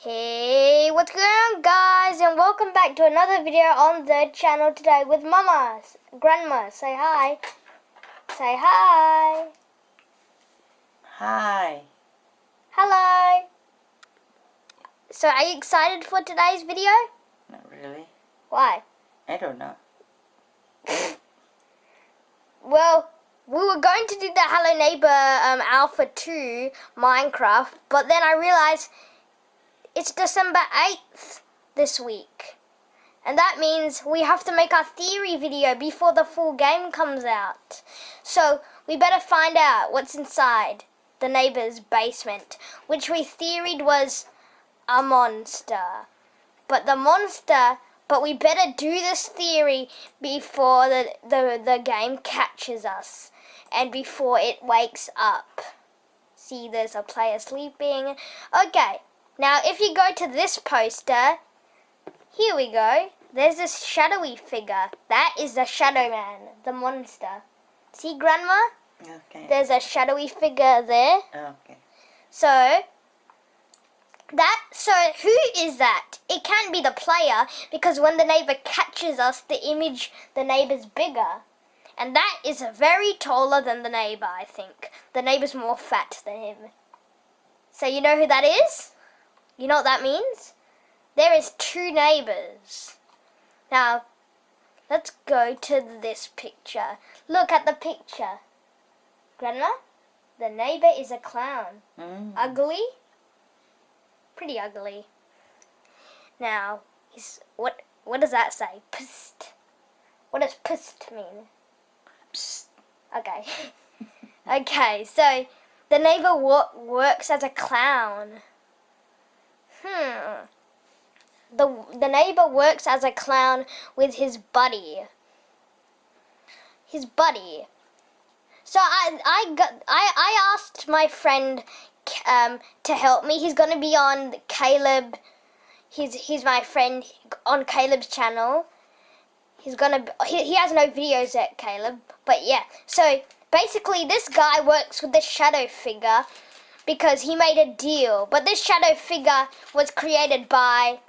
Hey, what's going on, guys, and welcome back to another video on the channel today with Mama. Grandma, say hi. Say hi. Hi. Hello. So, are you excited for today's video? Not really. Why? I don't know. Well, we were going to do the Hello Neighbor Alpha 2 Minecraft, but then I realized it's December 8th this week. And that means we have to make our theory video before the full game comes out. So we better find out what's inside the neighbor's basement, which we theoried was a monster. But we better do this theory before the game catches us and before it wakes up. See, there's a player sleeping. Okay, now if you go to this poster, here we go. There's this shadowy figure. That is the Shadow Man, the monster. See, Grandma? Okay. There's a shadowy figure there. Okay. So who is that? It can't be the player, because when the neighbor catches us, the neighbor's bigger. And that is very taller than the neighbor, I think. The neighbor's more fat than him. So you know who that is? You know what that means? There is two neighbors. Now, let's go to this picture. Look at the picture. Grandma, the neighbor is a clown. Ugly? Pretty ugly. Now, what does that say? Psst. What does psst mean? Psst. Okay. Okay, so the neighbor works as a clown. The neighbor works as a clown with his buddy. So I asked my friend to help me. He's gonna be on Caleb. He's my friend on Caleb's channel. He has no videos yet, Caleb. But yeah. So basically, this guy works with the shadow figure because he made a deal. But this shadow figure was created by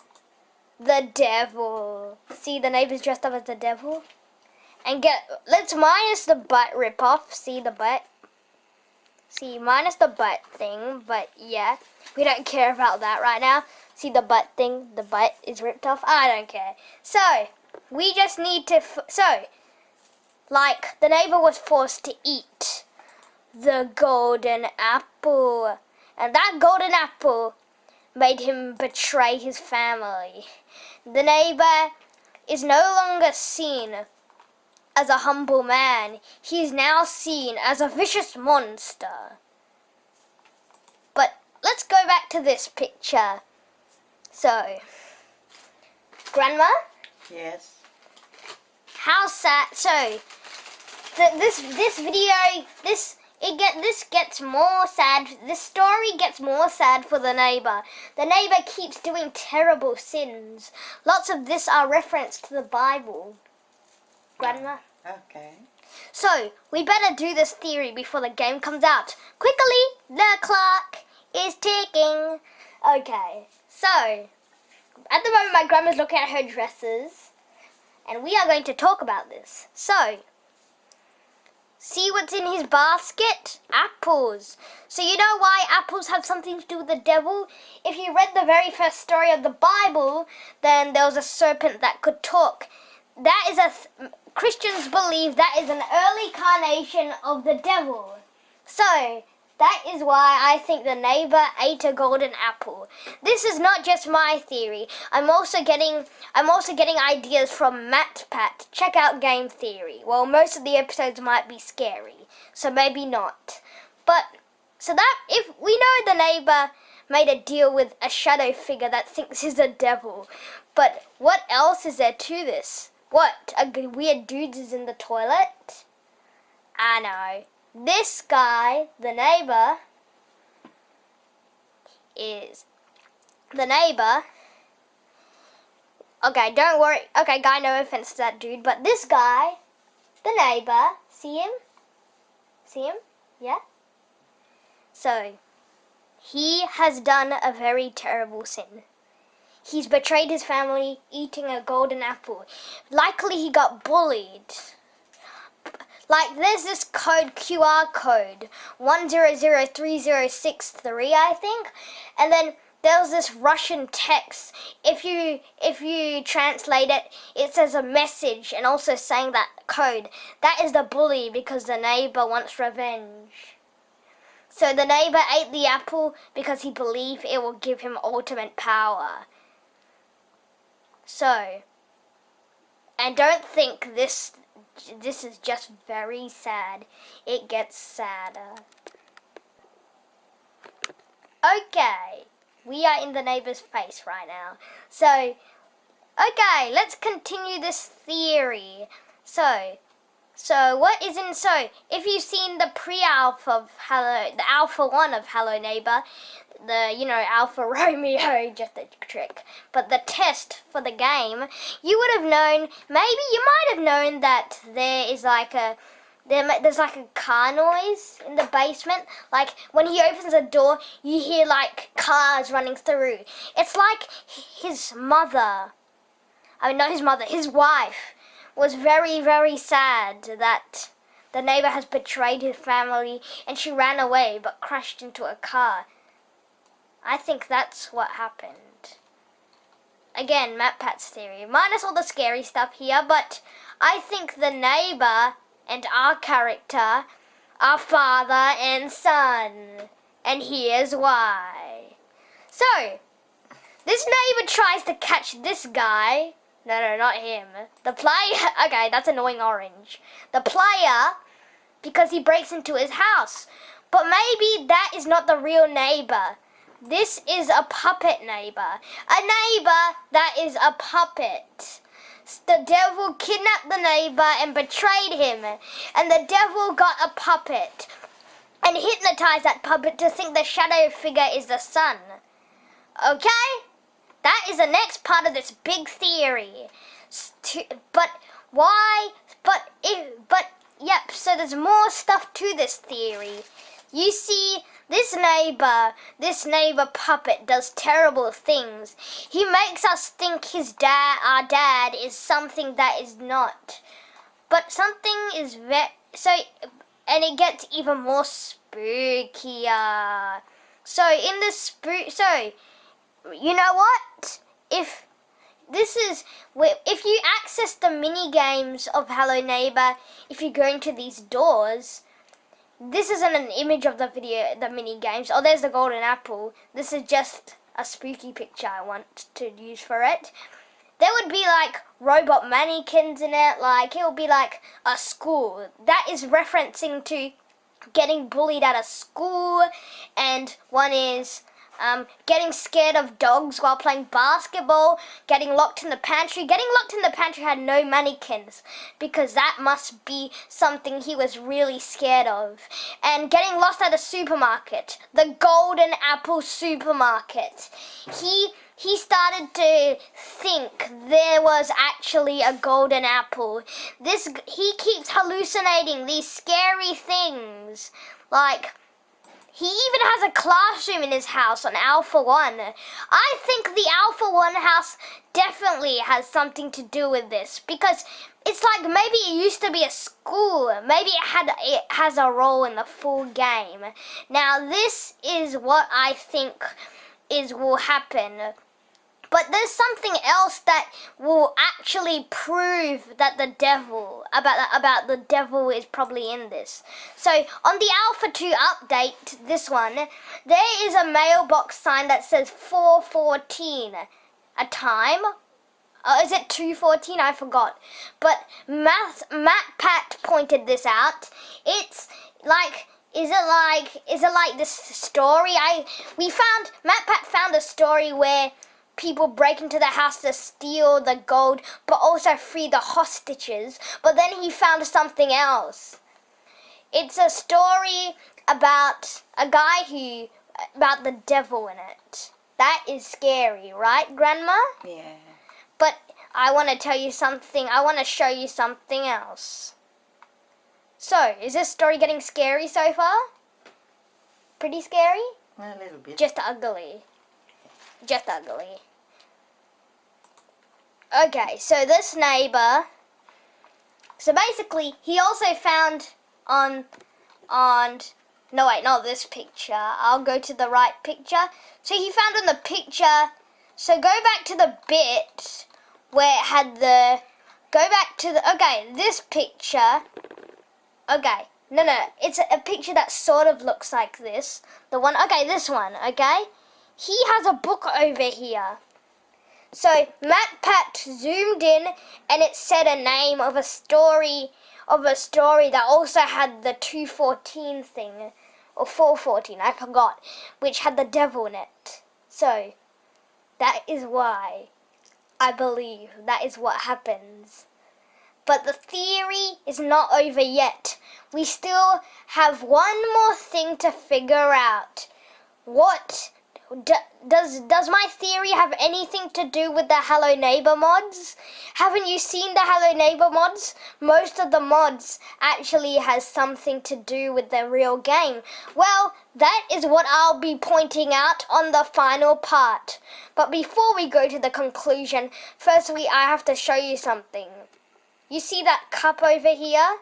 the devil. See, the neighbor's dressed up as the devil. And let's minus the butt rip-off. See the butt? See, minus the butt thing. But yeah, we don't care about that right now. See the butt thing? The butt is ripped off. I don't care. So, we just need to... like, the neighbor was forced to eat the golden apple. And that golden apple made him betray his family. The neighbor is no longer seen as a humble man. He is now seen as a vicious monster. But let's go back to this picture. So, Grandma? Yes. How sad. So, this video, this gets more sad. This story gets more sad for the neighbor. The neighbor keeps doing terrible sins. Lots of this are reference to the Bible. Grandma? Okay. So, we better do this theory before the game comes out. Quickly, the clock is ticking. Okay, so, at the moment my grandma's looking at her dresses, and we are going to talk about this. So, see what's in his basket? Apples. So you know why apples have something to do with the devil? If you read the very first story of the Bible, then there was a serpent that could talk. That is Christians believe that is an early carnation of the devil. So, that is why I think the neighbor ate a golden apple. This is not just my theory. I'm also getting ideas from MatPat. Check out Game Theory. Well, most of the episodes might be scary, so maybe not. But so that if we know the neighbor made a deal with a shadow figure that thinks he's a devil, but what else is there to this? What, a weird dude is in the toilet? I know. This guy, the neighbor, okay, don't worry. Okay, guy, no offense to that dude, but this guy, the neighbor, see him? See him? Yeah? So, He has done a very terrible sin. He's betrayed his family, eating a golden apple. Likely he got bullied. Like, there's this code, QR code, 1003063, I think, and then there's this Russian text. If you translate it, it says a message and also saying that code. That is the bully because the neighbor wants revenge. So the neighbor ate the apple because he believed it will give him ultimate power. So, and don't think this is just very sad. It gets sadder. Okay, we are in the neighbor's face right now. So, okay, let's continue this theory. So what is in, so if you've seen the pre-alpha of Hello, the alpha 1 of Hello Neighbor, the, Alpha Romeo, just a trick, but the test for the game, you would have known, maybe you might have known that there's like a car noise in the basement. Like, when he opens the door, you hear like cars running through. It's like his mother, not his mother, his wife was very, very sad that the neighbor has betrayed his family and she ran away but crashed into a car. I think that's what happened. Again, MatPat's theory, minus all the scary stuff here, but I think the neighbor and our character are father and son. And here's why. So, this neighbor tries to catch this guy. No, not him. The player, okay, that's annoying orange. The player, because he breaks into his house. But maybe that is not the real neighbor. This is a puppet neighbor. A neighbor that is a puppet. The devil kidnapped the neighbor and betrayed him. And the devil got a puppet and hypnotized that puppet to think the shadow figure is the sun. Okay? That is the next part of this big theory. But why? Yep, so there's more stuff to this theory. You see, this neighbor puppet does terrible things. He makes us think our dad is something that is not. But something is and it gets even more spookier. So in this you know what? If you access the mini games of Hello Neighbor, if you go into these doors, this isn't an image of the mini games. Oh, there's the golden apple. This is just a spooky picture I want to use for it. There would be like robot mannequins in it. Like, it would be like a school. That is referencing to getting bullied at a school, and one is getting scared of dogs while playing basketball, getting locked in the pantry. Getting locked in the pantry had no mannequins because that must be something he was really scared of. And getting lost at a supermarket, the Golden Apple supermarket. He started to think there was actually a golden apple. He keeps hallucinating these scary things. Like, he even has a classroom in his house on Alpha 1. I think the Alpha 1 house definitely has something to do with this, because it's like maybe it used to be a school. Maybe it has a role in the full game. Now, this is what I think will happen. But there's something else that will actually prove that the devil is probably in this. So on the Alpha 2 update, this one, there is a mailbox sign that says 414. A time? Is it 2:14? I forgot. But MatPat pointed this out. It's like, is it like this story? MatPat found a story where people break into the house to steal the gold, but also free the hostages. But then he found something else. It's a story about about the devil in it. That is scary, right, Grandma? Yeah. But I want to tell you something. I want to show you something else. So, is this story getting scary so far? Pretty scary? A little bit. Just ugly. Just ugly. Okay, so this neighbor. So basically, he also found on. No, wait, not this picture. I'll go to the right picture. So he found on the picture. So go back to the bit where it had the. Go back to the. Okay, this picture. Okay. No, it's a picture that sort of looks like this. The one, okay, this one, okay? He has a book over here. So MatPat zoomed in and it said a name of a story that also had the 214 thing, or 414, I forgot, which had the devil in it. So that is why I believe that is what happens. But the theory is not over yet. We still have one more thing to figure out. What does my theory have anything to do with the Hello Neighbor mods? Haven't you seen the Hello Neighbor mods? Most of the mods actually has something to do with the real game. Well, that is what I'll be pointing out on the final part. But before we go to the conclusion, firstly I have to show you something. You see that cup over here?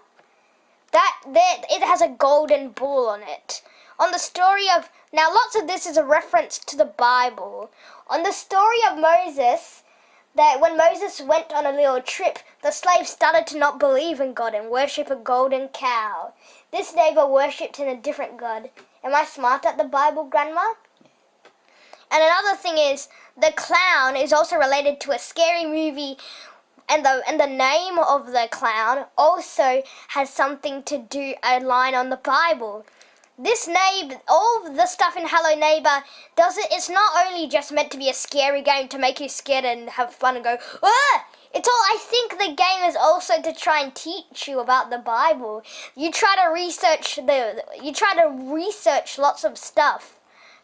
It has a golden bull on it. On the story of, now lots of this is a reference to the Bible. On the story of Moses, that when Moses went on a little trip, the slaves started to not believe in God and worship a golden cow. This neighbor worshipped in a different God. Am I smart at the Bible, Grandma? And another thing is, the clown is also related to a scary movie. And the name of the clown also has something to do, a line on the Bible. This neighbor, all the stuff in Hello Neighbor, it's not only just meant to be a scary game to make you scared and have fun and go, ah! I think the game is also to try and teach you about the Bible. You try to research lots of stuff,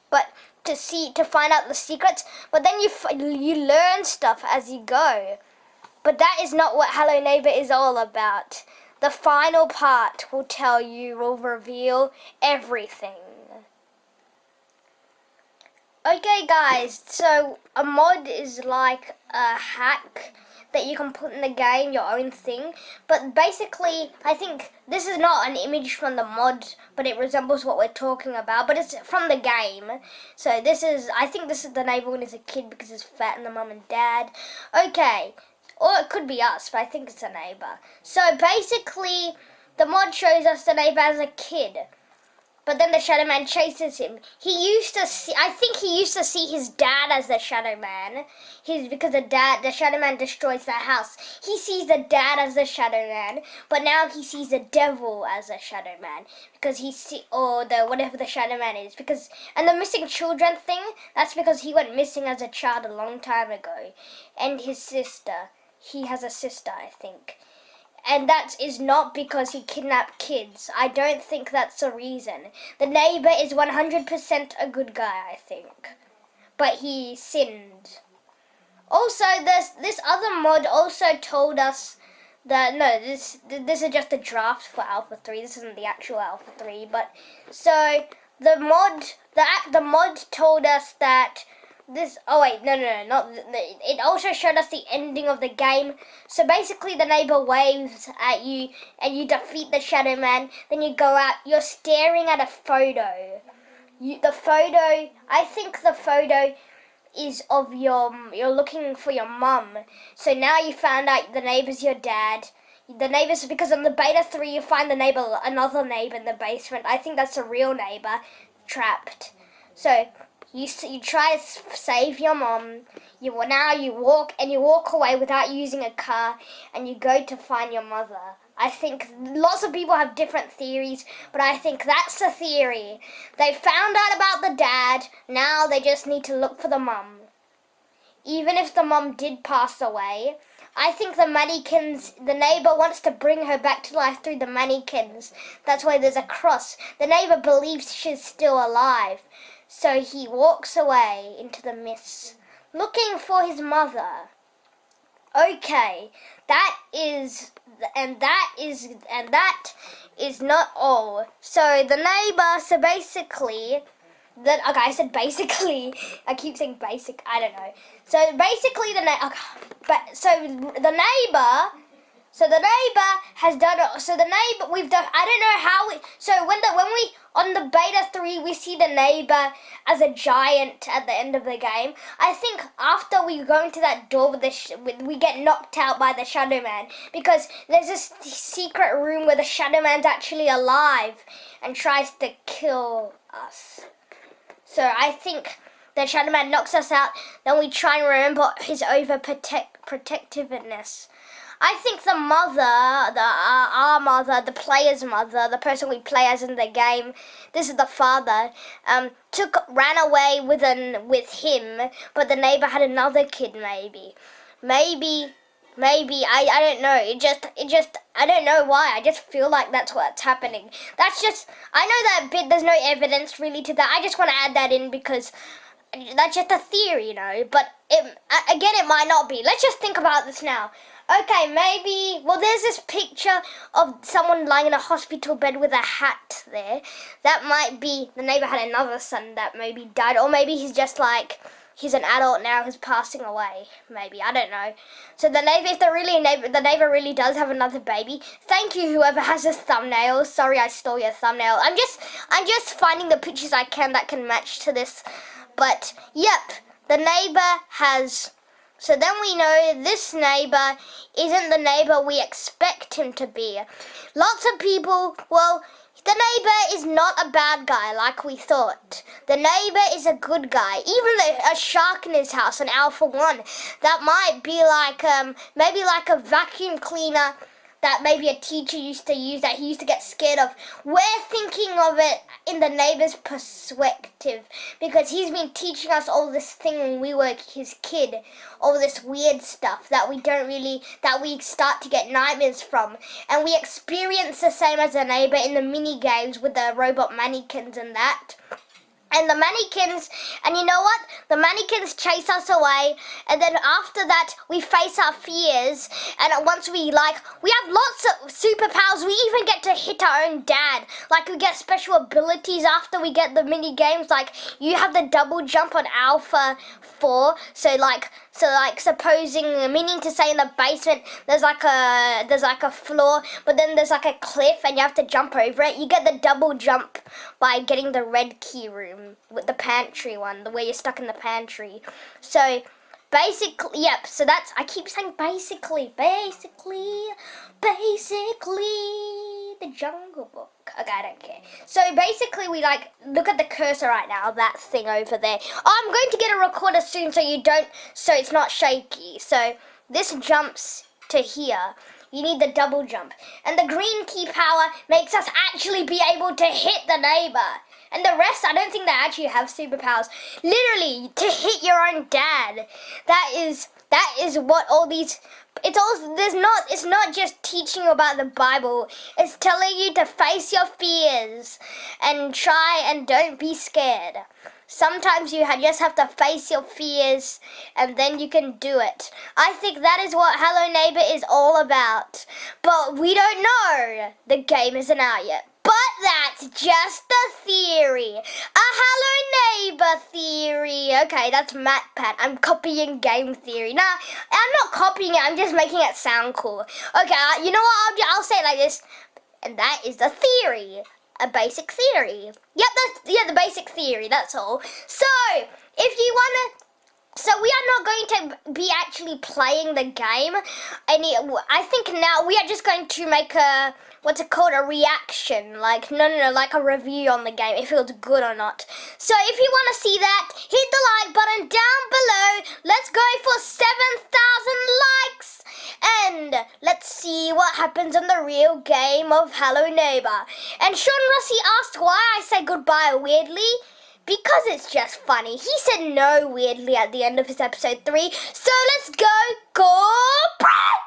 but to find out the secrets, but then you learn stuff as you go. But that is not what Hello Neighbor is all about. The final part will reveal everything. Okay guys, so a mod is like a hack that you can put in the game, your own thing. But basically, I think this is not an image from the mod, but it resembles what we're talking about. But it's from the game. So I think this is the neighbor when he's a kid because he's fat and the mum and dad. Okay. Or it could be us, but I think it's a neighbor. So basically, the mod shows us the neighbor as a kid. But then the Shadow Man chases him. I think he used to see his dad as the Shadow Man. Because the Shadow Man destroys the house. He sees the dad as the Shadow Man, but now he sees the devil as a Shadow Man. Because whatever the Shadow Man is. And the missing children thing, that's because he went missing as a child a long time ago. And his sister. He has a sister, I think. And that is not because he kidnapped kids. I don't think that's the reason. The neighbor is 100% a good guy, I think. But he sinned. Also, this other mod also told us that, no, this is just a draft for Alpha 3. This isn't the actual Alpha 3. But, so, the mod told us that it also showed us the ending of the game. So basically the neighbor waves at you and you defeat the Shadow Man. Then you go out, you're staring at a photo. I think the photo is of you're looking for your mum. So now you found out the neighbor's your dad. The neighbors, because on the beta 3 you find another neighbor in the basement. I think that's a real neighbor trapped. So you try to save your mom. You walk away without using a car, and you go to find your mother. I think lots of people have different theories, but I think that's the theory. They found out about the dad. Now they just need to look for the mum. Even if the mum did pass away, I think the neighbor wants to bring her back to life through the mannequins. That's why there's a cross. The neighbor believes she's still alive. So he walks away into the mist, looking for his mother. Okay, that is not all. So basically, then okay, I said basically. I keep saying basic. I don't know. So basically, the neighbor. So the neighbor has done it. So the neighbor, we've done. I don't know how we. So when we on the beta 3, we see the neighbor as a giant at the end of the game. I think after we go into that door we get knocked out by the Shadow Man, because there's this secret room where the Shadow Man's actually alive and tries to kill us. So I think the Shadow Man knocks us out. Then we try and remember his protectiveness. I think the mother, our mother, the player's mother, the person we play as in the game, this is the father, ran away with him, but the neighbor had another kid. Maybe, I don't know. It just, I don't know why. I just feel like that's what's happening. I know that bit. There's no evidence really to that. I just want to add that in because that's just a theory, But it might not be. Let's just think about this now. Okay, maybe. Well, there's this picture of someone lying in a hospital bed with a hat there. That might be the neighbor had another son that maybe died, or maybe he's just like he's an adult now who's passing away. Maybe, I don't know. So the neighbor, if the neighbor really does have another baby. Thank you, whoever has this thumbnail. Sorry, I stole your thumbnail. I'm just finding the pictures I can that can match to this. But, yep, the neighbor has... So then we know this neighbor isn't the neighbor we expect him to be. Lots of people, well, the neighbor is not a bad guy like we thought. The neighbor is a good guy. Even a shark in his house, an Alpha 1, that might be like, maybe like a vacuum cleaner that maybe a teacher used to use that he used to get scared of. We're thinking of it in the neighbor's perspective because he's been teaching us all this thing when we were his kid, all this weird stuff that we start to get nightmares from, and we experience the same as a neighbor in the mini games with the robot mannequins and that. And the mannequins, and you know what? The mannequins chase us away, and then after that, we face our fears, and once we have lots of superpowers. We even get to hit our own dad. Like, we get special abilities after we get the mini games. Like, you have the double jump on Alpha 4, so supposing, meaning to say in the basement, there's like a floor, but then there's like a cliff, and you have to jump over it. You get the double jump by getting the red key room with the pantry one, the way you're stuck in the pantry. So basically, yep. So that's, I keep saying basically, the Jungle Book. Okay, I don't care. So basically, we look at the cursor right now, that thing over there. Oh, I'm going to get a recorder soon, so it's not shaky. So this jumps to here. You need the double jump. And the green key power makes us actually be able to hit the neighbor. And the rest, I don't think they actually have superpowers. Literally, to hit your own dad. That is what all these... It's not just teaching you about the Bible. It's telling you to face your fears and try and don't be scared. Sometimes you just have to face your fears and then you can do it. I think that is what Hello Neighbor is all about. But we don't know. The game isn't out yet. But that's just a theory. A Hello Neighbor theory. Okay, that's MatPat. I'm copying game theory. Nah, I'm not copying it. I'm just making it sound cool. Okay, you know what? I'll say it like this. And that is the theory. A basic theory. Yep, the basic theory. That's all. So, if you want to... So we are not going to be actually playing the game. I think now we are just going to make a, what's it called, a reaction. Like a review on the game, if it was good or not. So if you want to see that, hit the like button down below. Let's go for 7,000 likes. And let's see what happens on the real game of Hello Neighbor. And Sean Rossi asked why I say goodbye weirdly. Because it's just funny. He said no weirdly at the end of his episode 3. So let's go. Go Brad!